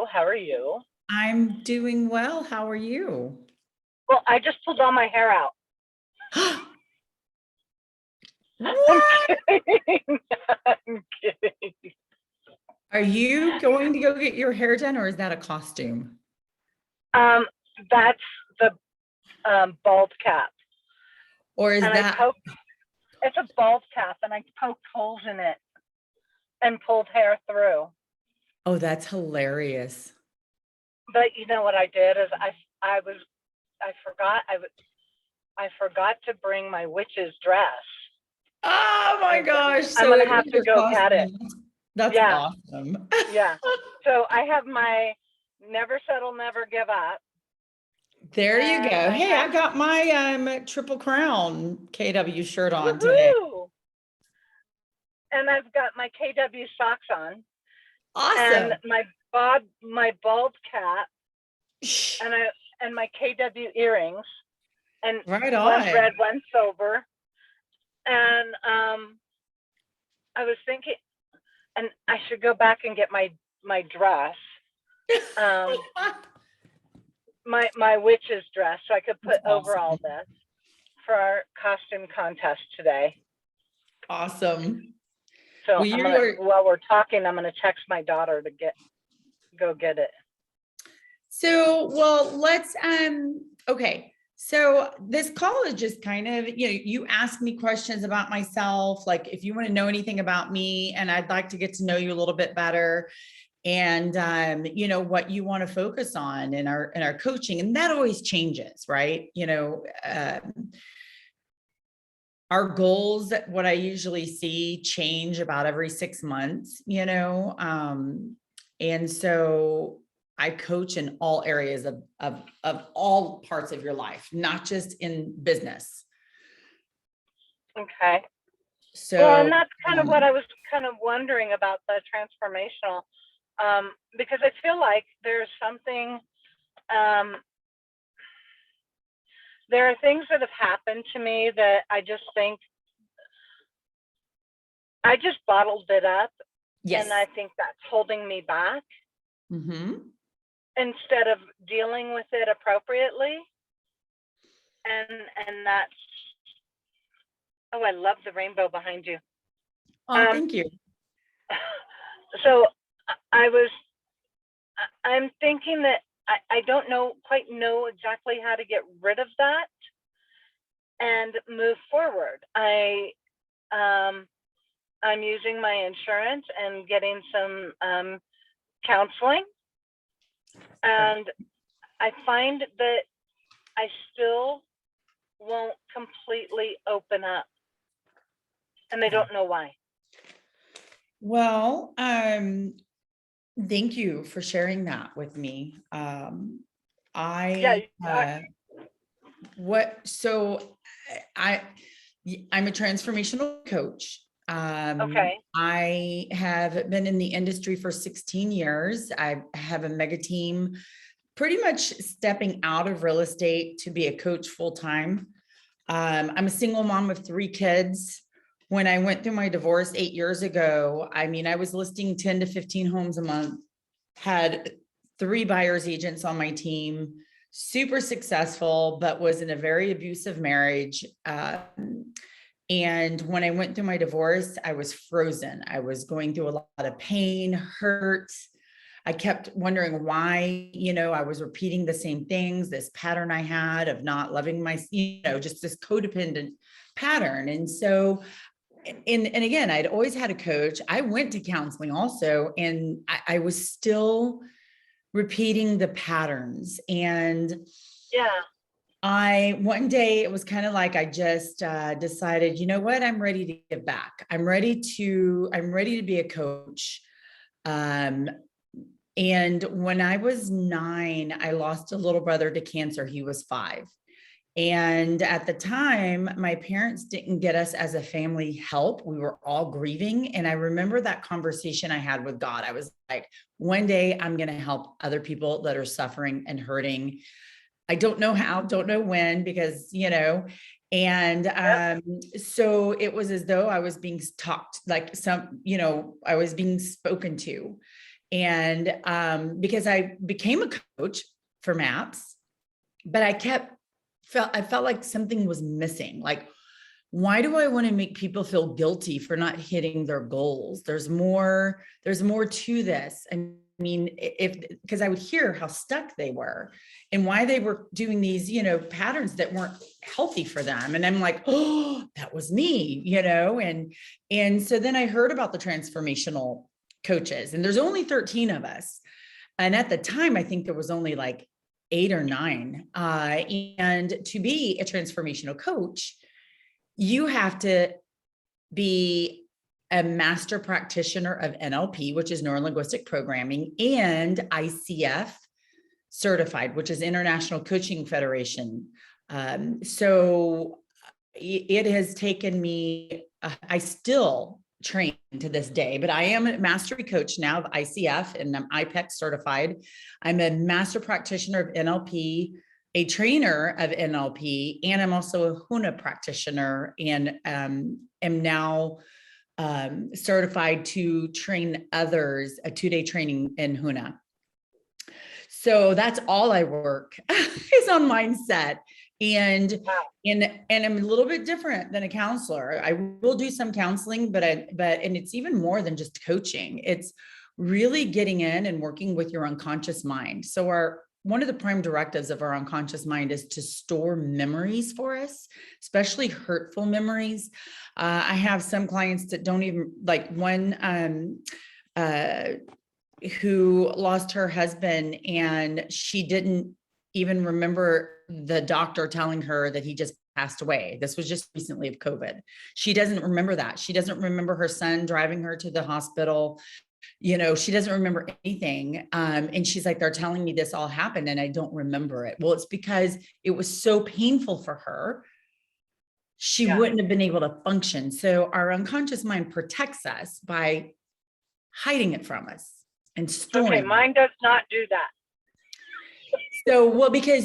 How are you? I'm doing well. How are you? Well, I just pulled all my hair out. I'm What? kidding. I'm kidding. Are you going to go get your hair done or is that a costume? Um, that's the bald cap, Or is and I that, poked. It's a bald cap, and I poked holes in it and pulled hair through. oh, that's hilarious. But you know what I did is I was I forgot I forgot to bring my witch's dress. Oh my And gosh. I'm So gonna it have is to your go get it. costume. That's Yeah, awesome. yeah. So I have my never settle, never give up, There you and go. I Hey, have I got my Triple Crown KW shirt on today. woohoo, and I've got my KW socks on, and Awesome. my bald cap, and my KW earrings, and Right one's on. red, one's silver, and I was thinking, and I should go back and get my dress, um, my witch's dress, so I could put That's over all awesome. this for our costume contest today. Awesome. So Well, you are. while we're talking, I'm gonna text my daughter to go get it. So, well, let's okay. So this call is just kind of, you ask me questions about myself, like if you want to know anything about me and I'd like to get to know you a little bit better and what you want to focus on in our coaching, and that always changes, right? Our goals, what I usually see, change about every 6 months, and so I coach in all areas of all parts of your life, not just in business. Okay. Well, and So, that's kind of what I was kind of wondering about the transformational, because I feel like there's something, there are things that have happened to me that I just think I just bottled it up, and yes. I think that's holding me back Mm-hmm. instead of dealing with it appropriately. And that's, oh, I love the rainbow behind you. Oh, Um, thank you. so I was, I'm thinking that I don't quite know exactly how to get rid of that and move forward. I'm using my insurance and getting some counseling, and I find that I still won't completely open up, and I Yeah. don't know why. Well, thank you for sharing that with me. Yeah. I what so I I'm a transformational coach. Okay. I have been in the industry for 16 years. I have a mega team, pretty much stepping out of real estate to be a coach full time. I'm a single mom of 3 kids. When I went through my divorce 8 years ago, I mean, I was listing 10 to 15 homes a month, had 3 buyers agents on my team, super successful, but was in a very abusive marriage. And when I went through my divorce, I was frozen. I was going through a lot of pain, hurt. I kept wondering why, I was repeating the same things, this pattern I had of not loving just this codependent pattern. And so, and again, I'd always had a coach. I went to counseling also, and I was still repeating the patterns. And one day it was kind of like, I just decided, you know what, I'm ready to give back. I'm ready to be a coach. And when I was 9, I lost a little brother to cancer. He was 5. And at the time, my parents didn't get us as a family help. We were all grieving. And I remember that conversation I had with God. I was like, one day I'm going to help other people that are suffering and hurting. I don't know how, don't know when, because, and so it was as though I was being talked, like I was being spoken to. And because I became a coach for MAPS, but I felt like something was missing. Like, why do I want to make people feel guilty for not hitting their goals? There's more to this. I mean, because I would hear how stuck they were and why they were doing these, patterns that weren't healthy for them. And I'm like, oh, that was me, and so then I heard about the transformational coaches, and there's only 13 of us. And at the time, I think there was only like 8 or 9. And to be a transformational coach, you have to be a master practitioner of NLP, which is neuro-linguistic programming, and ICF certified, which is International Coaching Federation. So it has taken me, I still train to this day, but I am a mastery coach now of ICF, and I'm IPEC certified. I'm a master practitioner of NLP, a trainer of NLP, and I'm also a HUNA practitioner, and am now certified to train others, a 2-day training in HUNA. So that's all I work is on mindset. And I'm a little bit different than a counselor. I will do some counseling, but it's even more than just coaching. It's really getting in and working with your unconscious mind. So one of the prime directives of our unconscious mind is to store memories for us, especially hurtful memories. I have some clients that don't even, like one who lost her husband, and she didn't even remember the doctor telling her that he just passed away. This was just recently of COVID. She doesn't remember that. She doesn't remember her son driving her to the hospital. She doesn't remember anything. And she's like, they're telling me this all happened and I don't remember it. Well, it's because it was so painful for her. She wouldn't have been able to function. So our unconscious mind protects us by hiding it from us and storing. Okay, mine does not do that. So, well, because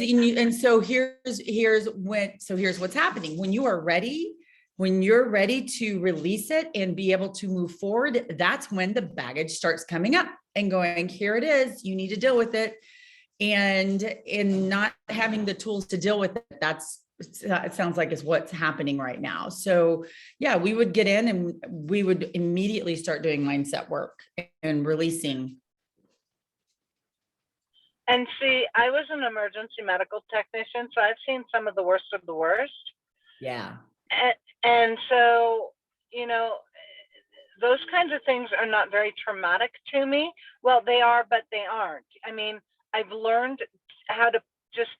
so here's what's happening. When you're ready to release it and be able to move forward, that's when the baggage starts coming up and going, here it is, you need to deal with it. And in not having the tools to deal with it, it sounds like is what's happening right now. So yeah, we would get in and we would immediately start doing mindset work and releasing. And see, I was an emergency medical technician, so I've seen some of the worst of the worst. Yeah. And so, those kinds of things are not very traumatic to me. Well, they are, but they aren't. I mean, I've learned how to just,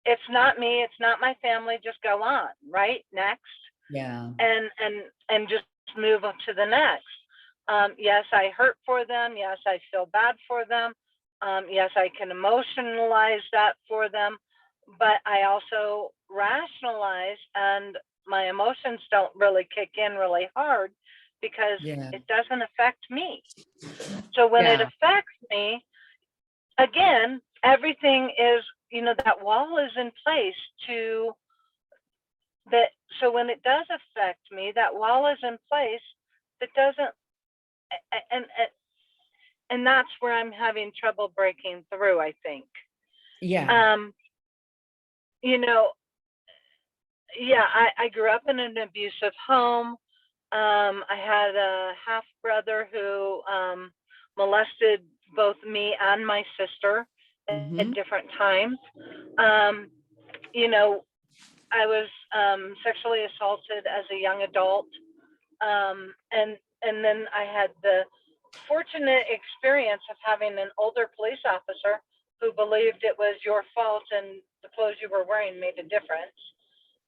it's not me, it's not my family, just go on, right? Next. Yeah. And just move on to the next. Yes, I hurt for them. Yes, I feel bad for them. Yes, I can emotionalize that for them, but I also rationalize, and my emotions don't really kick in really hard because it doesn't affect me. So when it affects me, again, everything is, that wall is in place so when it does affect me, that wall is in place that doesn't, and that's where I'm having trouble breaking through, I think. Yeah. I grew up in an abusive home. I had a half brother who molested both me and my sister at different times. I was sexually assaulted as a young adult. And then I had the fortunate experience of having an older police officer who believed it was your fault and the clothes you were wearing made a difference,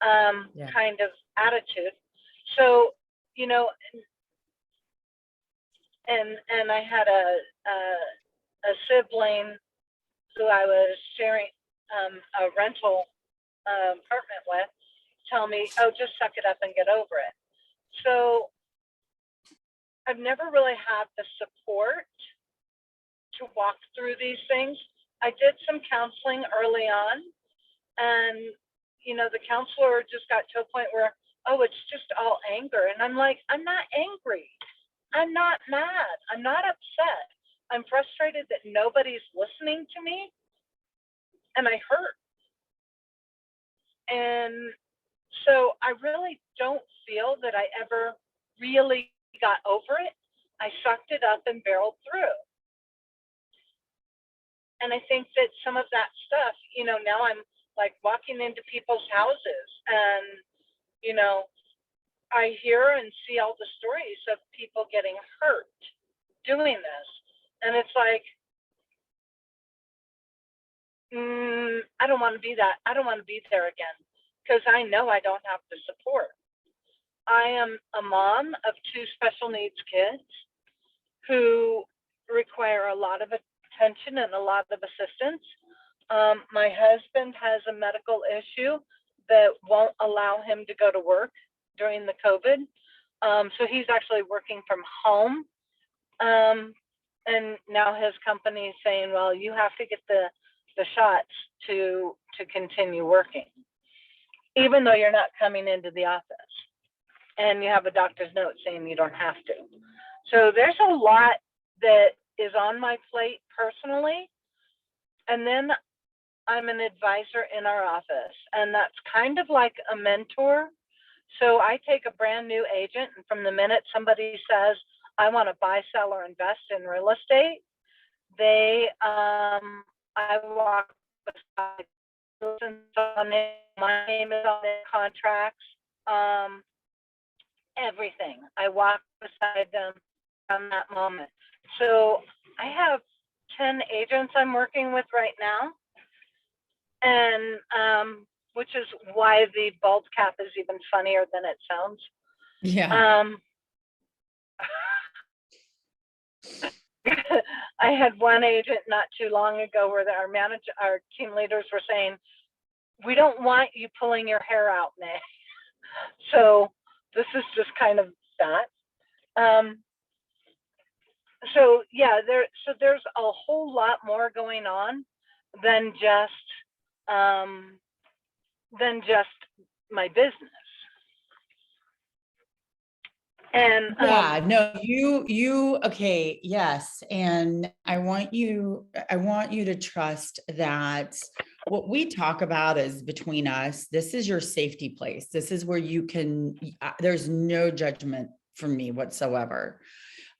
kind of attitude. So, and I had a sibling who I was sharing a rental apartment with tell me, oh, just suck it up and get over it. So I've never really had the support to walk through these things. I did some counseling early on, and the counselor just got to a point where, oh, it's just all anger. And I'm like, I'm not angry. I'm not mad. I'm not upset. I'm frustrated that nobody's listening to me, and I hurt. And so I really don't feel that I ever really got over it. I sucked it up and barreled through. And I think that some of that stuff, now I'm like walking into people's houses and, I hear and see all the stories of people getting hurt doing this. And it's like, I don't want to be that. I don't want to be there again because I know I don't have the support. I am a mom of 2 special needs kids who require a lot of attention and a lot of assistance. My husband has a medical issue that won't allow him to go to work during the COVID. So he's actually working from home. And now his company is saying, well, you have to get the shots to continue working, even though you're not coming into the office and you have a doctor's note saying you don't have to. So there's a lot that is on my plate personally. And then I'm an advisor in our office, and that's kind of like a mentor. So I take a brand new agent, and from the minute somebody says, I want to buy, sell, or invest in real estate, I walk beside, on it, my name is on their contracts, everything. I walk beside them from that moment. So I have 10 agents I'm working with right now, and which is why the bald cap is even funnier than it sounds. Yeah. I had one agent not too long ago where our team leaders were saying, we don't want you pulling your hair out, May. So this is just kind of that. So yeah, there's a whole lot more going on than just my business. And Yeah, no, okay, yes. And I want you to trust that what we talk about is between us. This is your safety place. This is where you can, there's no judgment from me whatsoever.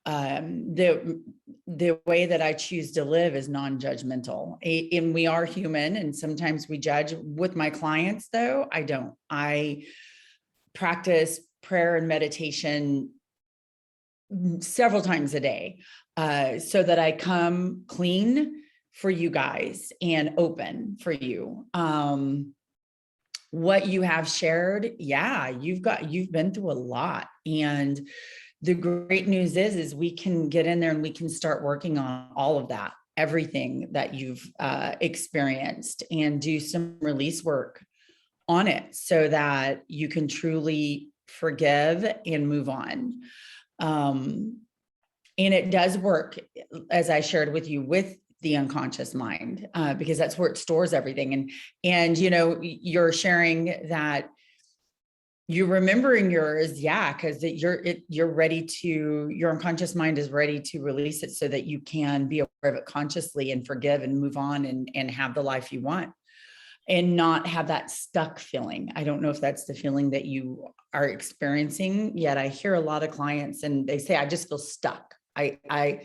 The way that I choose to live is non-judgmental, and we are human, and sometimes we judge. With my clients though, I don't. I practice prayer and meditation several times a day, so that I come clean for you guys and open for you. What you have shared, yeah, you've been through a lot. And the great news is we can get in there and we can start working on all of that, everything that you've experienced, and do some release work on it so that you can truly forgive and move on. And it does work, as I shared with you, with the unconscious mind, because that's where it stores everything. And you're sharing that you're remembering yours, yeah, because you're ready to, your unconscious mind is ready to release it so that you can be aware of it consciously and forgive and move on and have the life you want, and not have that stuck feeling. I don't know if that's the feeling that you are experiencing, yet I hear a lot of clients and they say, I just feel stuck. I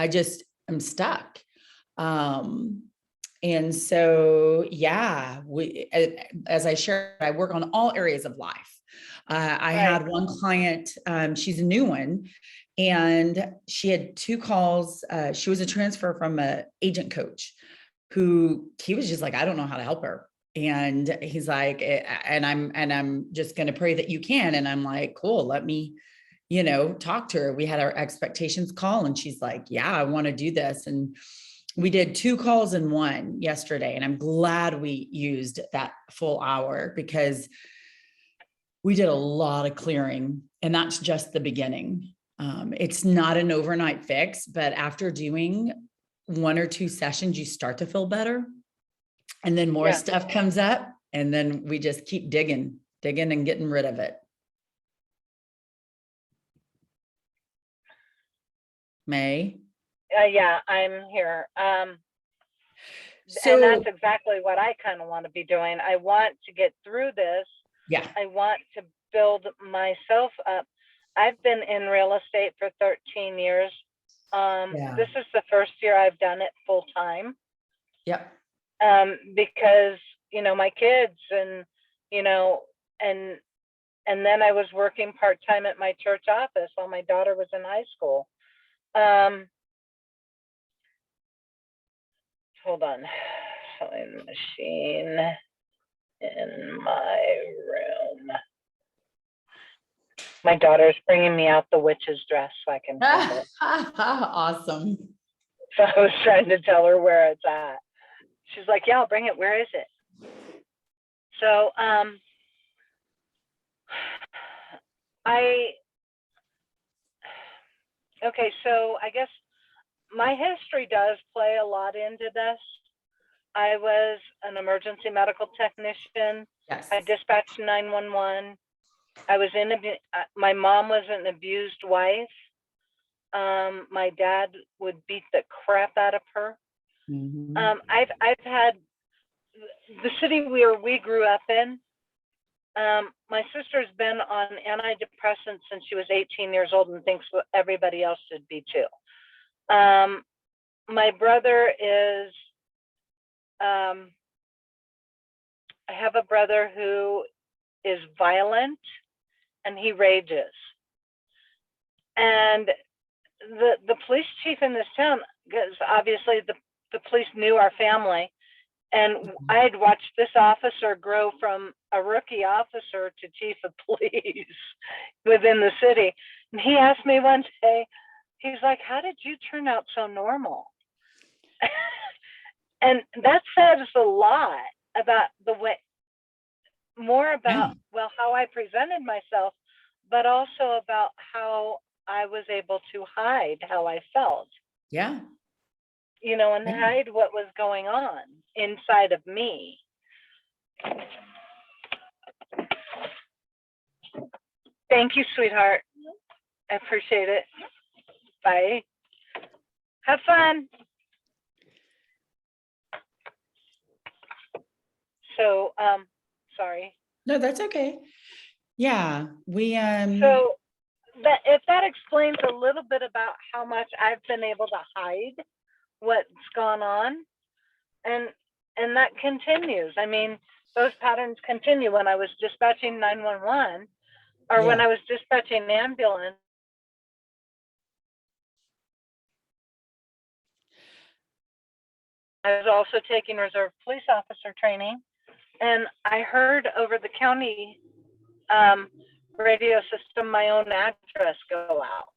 just am stuck. And so, yeah, as I shared, I work on all areas of life. I had one client, she's a new one, and she had 2 calls. She was a transfer from an agent coach who, he was just like, I don't know how to help her. And he's like, and I'm just going to pray that you can. And I'm like, cool, let me, talk to her. We had our expectations call, and she's like, yeah, I want to do this. And we did 2 calls in one yesterday. And I'm glad we used that full hour, because we did a lot of clearing, and that's just the beginning. It's not an overnight fix, but after doing 1 or 2 sessions, you start to feel better. And then more stuff comes up, and then we just keep digging and getting rid of it. May. Yeah, I'm here. And So, that's exactly what I kind of want to be doing. I want to get through this. yeah, I want to build myself up. I've been in real estate for 13 years. yeah, This is the first year I've done it full time, yep. because, my kids and, you know, and then I was working part-time at my church office while my daughter was in high school. Hold on. Sewing machine in my room. My daughter's bringing me out the witch's dress so I can find it. Awesome. So I was trying to tell her where it's at. She's like, yeah, I'll bring it. Where is it? So, okay, so I guess my history does play a lot into this. I was an emergency medical technician. Yes. I dispatched 911. My mom was an abused wife. My dad would beat the crap out of her. Mhm. I've had the city we grew up in. My sister's been on antidepressants since she was 18 years old and thinks everybody else should be too. My brother is, I have a brother who is violent and he rages. And the police chief in this town, because obviously the police knew our family, and I had watched this officer grow from a rookie officer to chief of police within the city. And he asked me one day, he's like, how did you turn out so normal? And that says a lot about the way, more about, well, how I presented myself, but also about how I was able to hide how I felt, Yeah. and Yeah. hide what was going on inside of me. Thank you, sweetheart. I appreciate it. Bye. Have fun. So, sorry. No, that's okay. Yeah, we, So if that explains a little bit about how much I've been able to hide what's gone on, and that continues. I mean, those patterns continue when I was dispatching 911 or when yeah, I was dispatching ambulance. I was also taking reserve police officer training, and I heard over the county radio system my own address go out.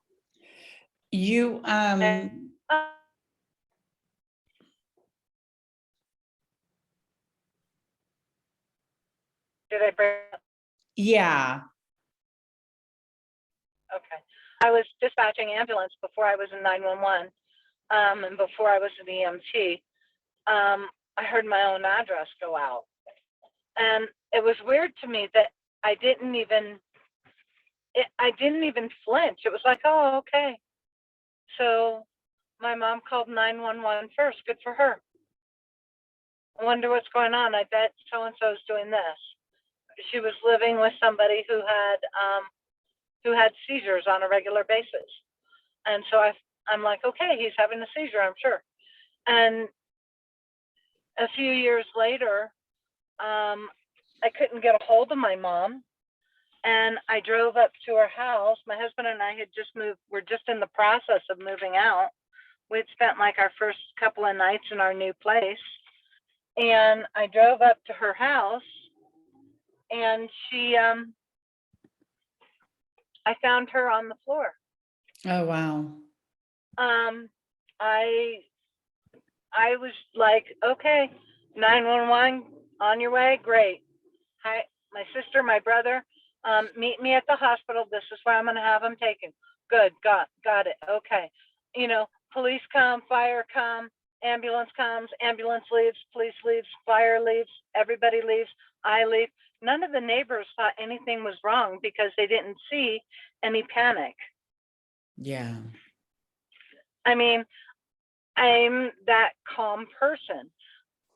you, And, did I bring up? yeah, Okay. I was dispatching ambulance before I was in 911, and before I was an EMT. I heard my own address go out. And it was weird to me that I didn't even flinch. It was like, oh, okay. So my mom called 911 first. Good for her. I wonder what's going on. I bet so-and-so's doing this. She was living with somebody who had seizures on a regular basis. And so I'm like, okay, he's having a seizure, I'm sure. And a few years later, I couldn't get a hold of my mom. And I drove up to her house. My husband and I had just moved. We're just in the process of moving out. We'd spent like our first couple of nights in our new place. And I drove up to her house, and I found her on the floor. oh, wow. I was like, okay, 911 on your way, great. Hi, my sister, my brother, meet me at the hospital. This is where I'm gonna have them taken. Good, got it, okay. Police come, fire come, ambulance comes, ambulance leaves, police leaves, fire leaves, everybody leaves, I leave. None of the neighbors thought anything was wrong because they didn't see any panic. Yeah. I mean, I'm that calm person.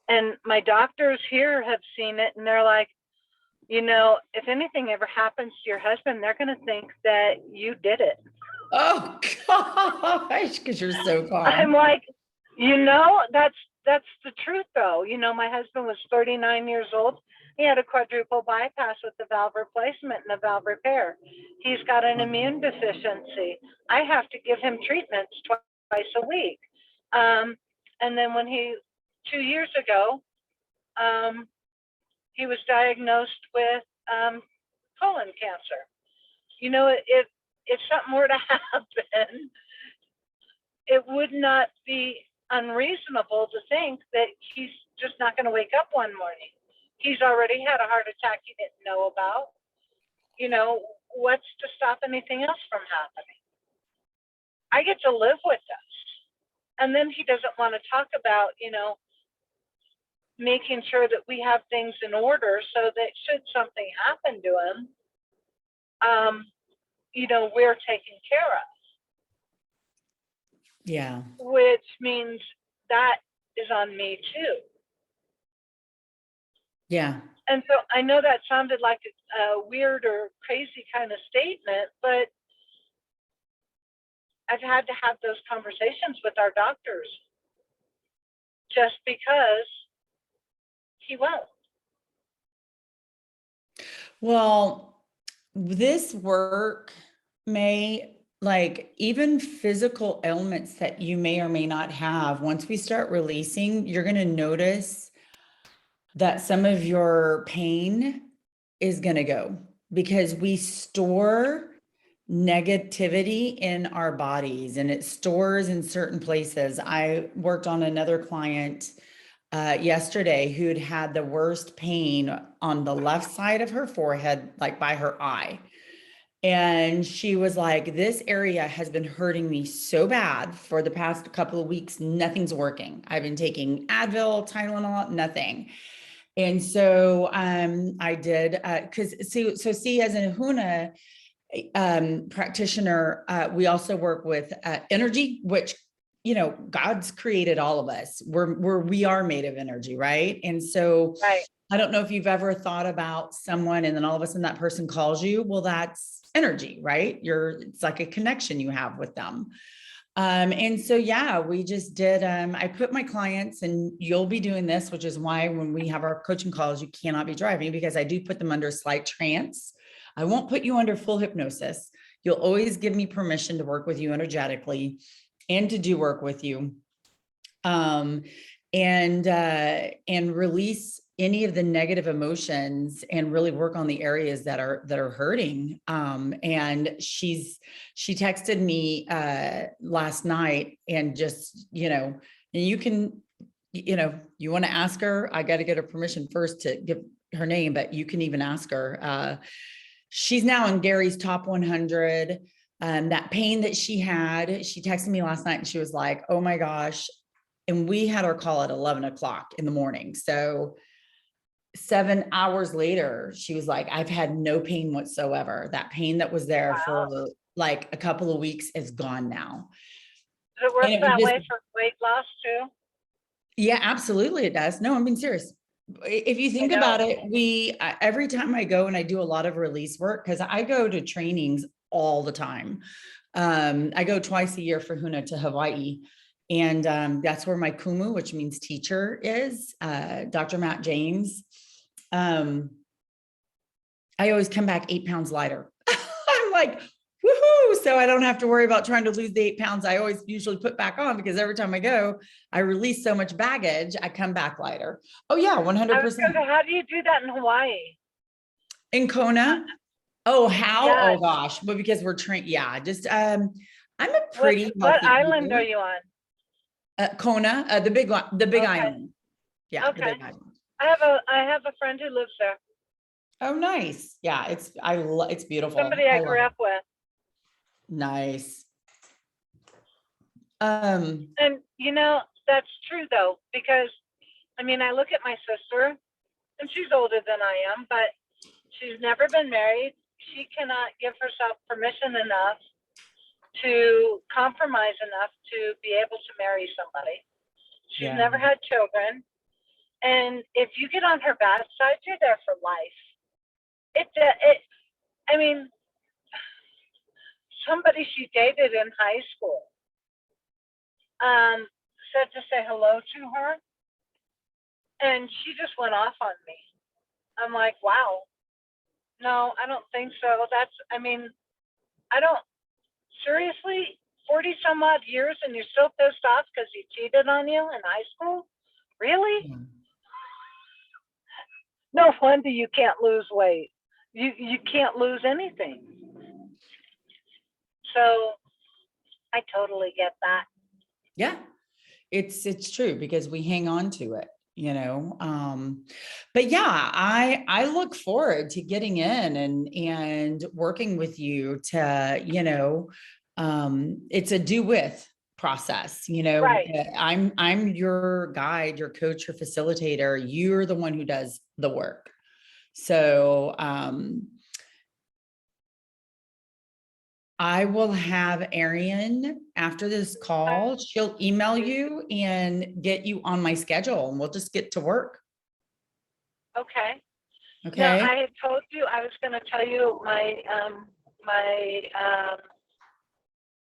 And my doctors here have seen it and they're like, if anything ever happens to your husband, they're going to think that you did it. Oh gosh, because you're so I'm calm. like, that's the truth though. My husband was 39 years old. He had a quadruple bypass with a valve replacement and a valve repair. He's got an immune deficiency. I have to give him treatments twice a week. And then 2 years ago, he was diagnosed with colon cancer. If something were to happen, it would not be unreasonable to think that he's just not going to wake up one morning. He's already had a heart attack he didn't know about. What's to stop anything else from happening? I get to live with this. And then he doesn't want to talk about, making sure that we have things in order so that should something happen to him, we're taken care of. Yeah. Which means that is on me too. Yeah. And so I know that sounded like a weird or crazy kind of statement, but I've had to have those conversations with our doctors just because he won't. Well, this work may, like, even physical ailments that you may or may not have, once we start releasing, you're going to notice that some of your pain is going to go because we store negativity in our bodies and it stores in certain places. I worked on another client yesterday who'd had the worst pain on the left side of her forehead, like by her eye. And she was like, this area has been hurting me so bad for the past couple of weeks. Nothing's working. I've been taking Advil, Tylenol, nothing. And so I did, because see, as an Ahuna practitioner, we also work with energy, which, God's created all of us. We are made of energy, right? And so Right. I don't know if you've ever thought about someone and then all of a sudden that person calls you. Well, that's energy, right? It's like a connection you have with them. And so, yeah, we just did, I put my clients, and you'll be doing this, which is why when we have our coaching calls, you cannot be driving, because I do put them under slight trance. I won't put you under full hypnosis. You'll always give me permission to work with you energetically and to do work with you. And release any of the negative emotions and really work on the areas that are hurting. And she texted me last night and just, and you can, you want to ask her, I got to get her permission first to give her name, but you can even ask her. She's now in Gary's top 100. That pain that she had, she texted me last night and she was like, oh my gosh. And we had our call at 11 o'clock in the morning. So 7 hours later, she was like, I've had no pain whatsoever. That pain that was there for like a couple of weeks is gone now. Does it work that way for weight loss too? Yeah, absolutely it does. No, I'm being serious. If you think about it, every time I go and I do a lot of release work, because I go to trainings all the time. I go twice a year for Huna to Hawaii. And that's where my Kumu, which means teacher, is, Dr. Matt James. I always come back 8 pounds lighter. I'm like, woohoo. So I don't have to worry about trying to lose the 8 pounds I always usually put back on, because every time I go, I release so much baggage, I come back lighter. Oh yeah, 100%. How do you do that in Hawaii? In Kona? Oh, how? Yes. Oh gosh. But because we're trained. Yeah, just, I'm a pretty what healthy island eater. are you on? Kona, the big Okay. island. Yeah, the Okay. big island. I have a friend who lives there. Oh, nice. Yeah, it's beautiful. Somebody I grew up with. Nice. And that's true though, because I look at my sister, and she's older than I am, but she's never been married. She cannot give herself permission enough to compromise enough to be able to marry somebody. She's Yeah. never had children. And if you get on her bad side, you're there for life. I mean, somebody she dated in high school said to say hello to her, and she just went off on me. I'm like, wow, no, I don't think so. I don't, seriously, 40 some odd years and you're still pissed off because he cheated on you in high school? Really? Yeah. No wonder you can't lose weight. You can't lose anything. So I totally get that. Yeah, it's true because we hang on to it, but yeah, I look forward to getting in and working with you to, it's a do with process, Right. I'm your guide, your coach, your facilitator. You're the one who does the work. So, I will have Arian after this call. She'll email you and get you on my schedule and we'll just get to work. Okay. Now, Okay. I had told you I was going to tell you my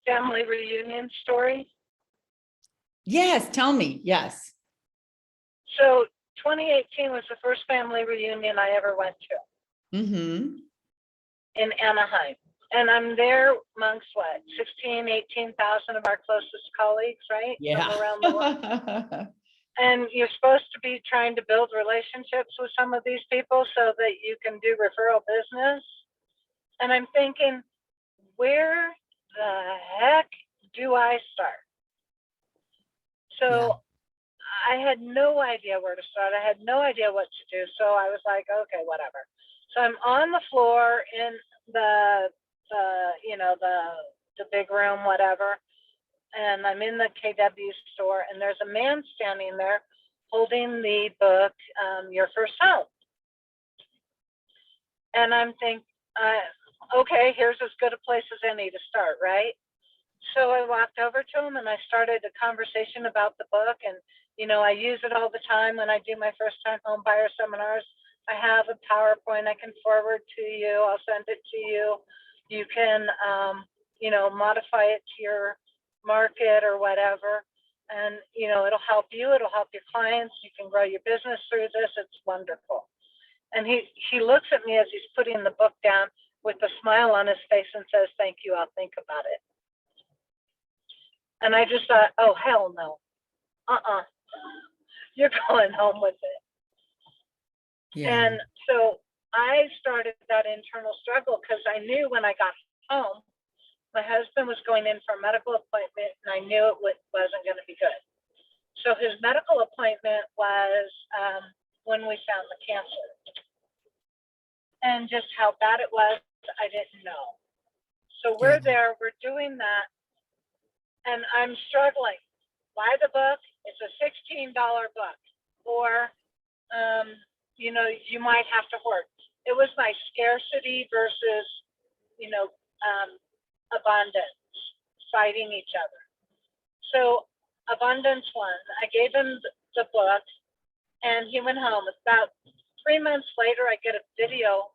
family reunion story. Yes. Tell me. Yes. So 2018 was the first family reunion I ever went to Mm-hmm. in Anaheim. And I'm there amongst 18,000 of our closest colleagues, right? Yeah. From around the world. And you're supposed to be trying to build relationships with some of these people so that you can do referral business. And I'm thinking, where the heck do I start? So I had no idea where to start. I had no idea what to do. So I was like, okay, whatever. So I'm on the floor in the big room, whatever. And I'm in the KW store, and there's a man standing there holding the book, Your First Home. And I'm thinking, okay, here's as good a place as any to start, right? So I walked over to him and I started a conversation about the book. And, I use it all the time when I do my first time home buyer seminars. I have a PowerPoint I can forward to you. I'll send it to you. You can, modify it to your market or whatever. And, it'll help you. It'll help your clients. You can grow your business through this. It's wonderful. And he looks at me as he's putting the book down with a smile on his face and says, thank you. I'll think about it. And I just thought, oh, hell no. You're going home with it. Yeah. And so I started that internal struggle because I knew when I got home, my husband was going in for a medical appointment and I knew it wasn't going to be good. So his medical appointment was when we found the cancer. And just how bad it was, I didn't know. So we're there, we're doing that, and I'm struggling. Buy the book, it's a $16 book, or you might have to work. It was my scarcity versus, abundance fighting each other. So abundance won. I gave him the book, and he went home. About 3 months later, I get a video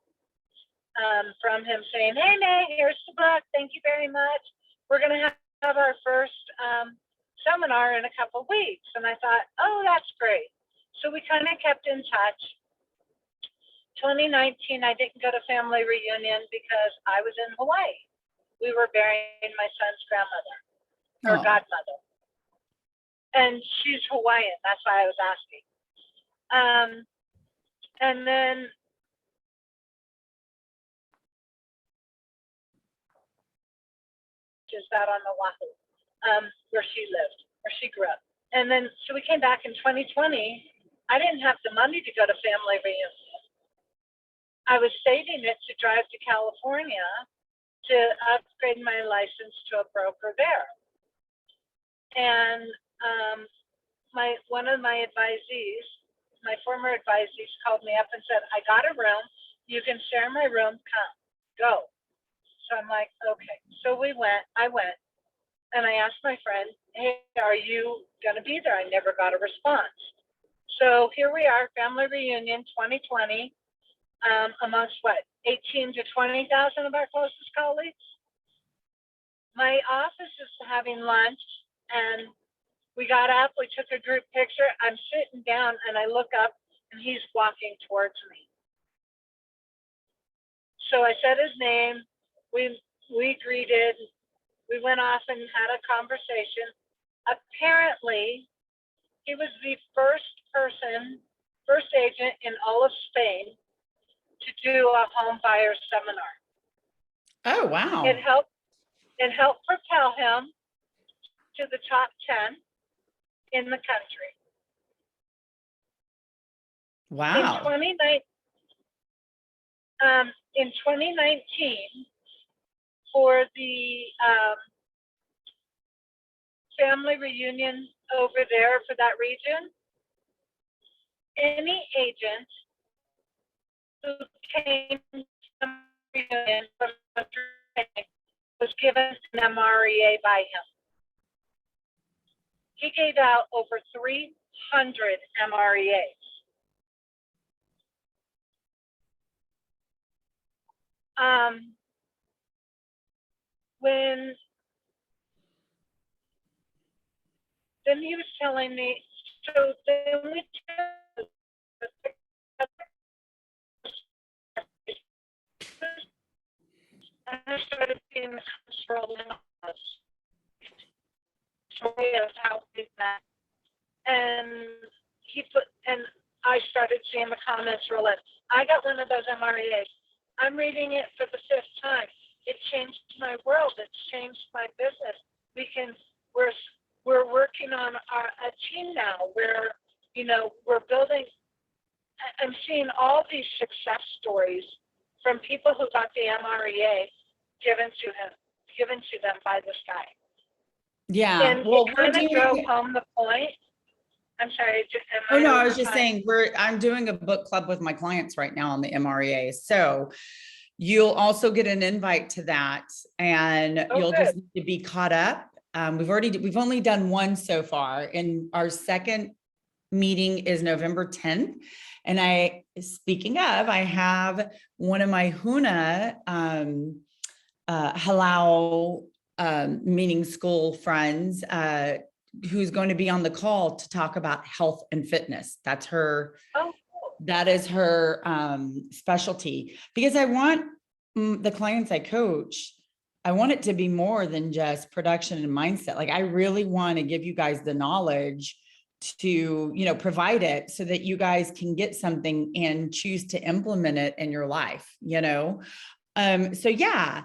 from him saying, hey, May, here's the book. Thank you very much. We're going to have our first seminar in a couple of weeks. And I thought, oh, that's great. So we kind of kept in touch. 2019, I didn't go to family reunion because I was in Hawaii. We were burying my son's grandmother, her godmother. And she's Hawaiian. That's why I was asking. And then is that on Oahu, where she lived, where she grew up. And then, so we came back in 2020. I didn't have the money to go to family reunion. I was saving it to drive to California to upgrade my license to a broker there. And one of my advisees, my former advisees, called me up and said, I got a room. You can share my room. Come, go. So I'm like, okay. So I went, and I asked my friend, hey, are you going to be there? I never got a response. So here we are, family reunion 2020, amongst what, 18 to 20,000 of our closest colleagues. My office is having lunch, and we got up, we took a group picture. I'm sitting down, and I look up, and he's walking towards me. So I said his name. We greeted. We went off and had a conversation. Apparently, he was the first agent in all of Spain to do a home buyer seminar. Oh, wow. It helped propel him to the top 10 in the country. Wow. In 2019, for the family reunion over there for that region, any agent who came to the reunion from the training was given an MREA by him. He gave out over 300 MREAs. Then he was telling me, so then we and I started seeing the control in us. Story of how we met. And I started seeing the comments roll in. I got one of those MREAs. I'm reading it for the 5th time. It changed my world. It's changed my business. We're working on a team now where, we're building. I'm seeing all these success stories from people who got the MREA given to them by this guy. Yeah. And Well, it kind of drove home the point. I'm sorry. I was just saying I'm doing a book club with my clients right now on the MREA. So you'll also get an invite to that, and you'll just need to be caught up. We've only done one so far, and our second meeting is November 10th. And speaking of, I have one of my Huna Halal meaning school friends who's going to be on the call to talk about health and fitness. That's her. Oh, cool. That is her specialty, because I want the clients I coach, I want it to be more than just production and mindset. Like, I really want to give you guys the knowledge to, provide it so that you guys can get something and choose to implement it in your life, So yeah,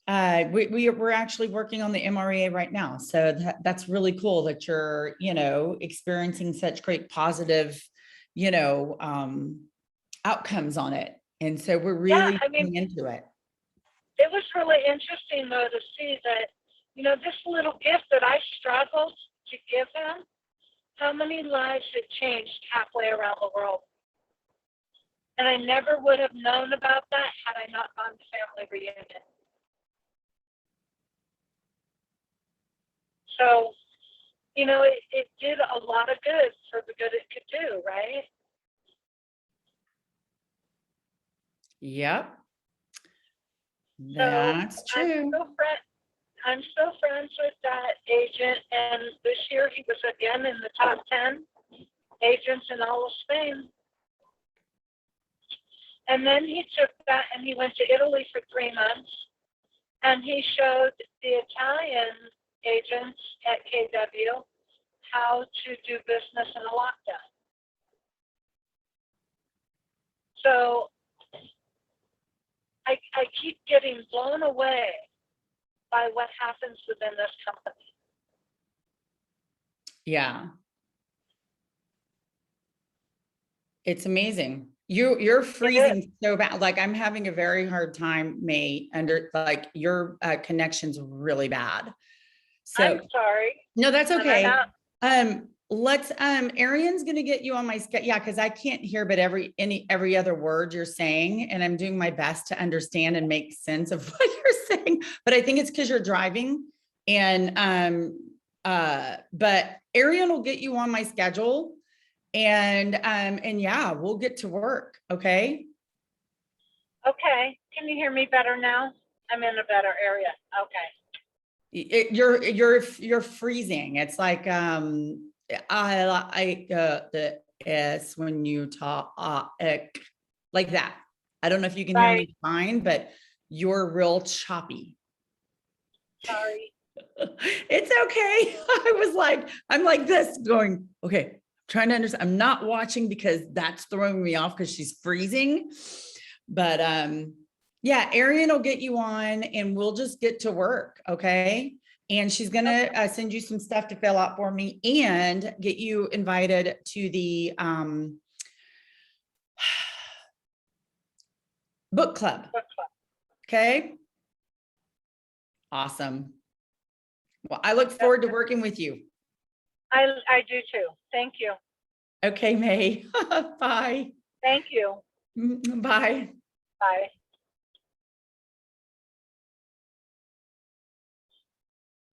we're actually working on the MREA right now. So that's really cool that you're, experiencing such great positive, outcomes on it. And so we're really getting into it. It was really interesting though to see that, this little gift that I struggled to give him, how many lives it changed halfway around the world. And I never would have known about that had I not gone to family reunion. So, it did a lot of good for the good it could do, right? Yep. That's true. I'm still friends with that agent, and this year he was again in the top 10 agents in all of Spain. And then he took that and he went to Italy for 3 months, and he showed the Italian agents at KW how to do business in a lockdown. So I keep getting blown away by what happens within this company. Yeah. It's amazing. You're freezing so bad. Like, I'm having a very hard time, May, your connection's really bad. So I'm sorry. no, that's okay. let's, Arian's gonna get you on my schedule. Yeah, because I can't hear but every other word you're saying, and I'm doing my best to understand and make sense of what you're saying. But I think it's because you're driving. And but Arian will get you on my schedule, and yeah, we'll get to work. Okay. Okay, can you hear me better now? I'm in a better area. Okay. You're freezing. It's like I like the S when you talk like that. I don't know if you can hear Right, me fine, but you're real choppy. sorry. It's okay. I'm like this going, okay, trying to understand. I'm not watching because that's throwing me off because she's freezing. But yeah, Arian will get you on and we'll just get to work. Okay. And she's gonna send you some stuff to fill out for me and get you invited to the book club. Okay. Awesome. Well, I look forward to working with you. I do too. Thank you. Okay, May. Bye. Thank you. Bye. Bye.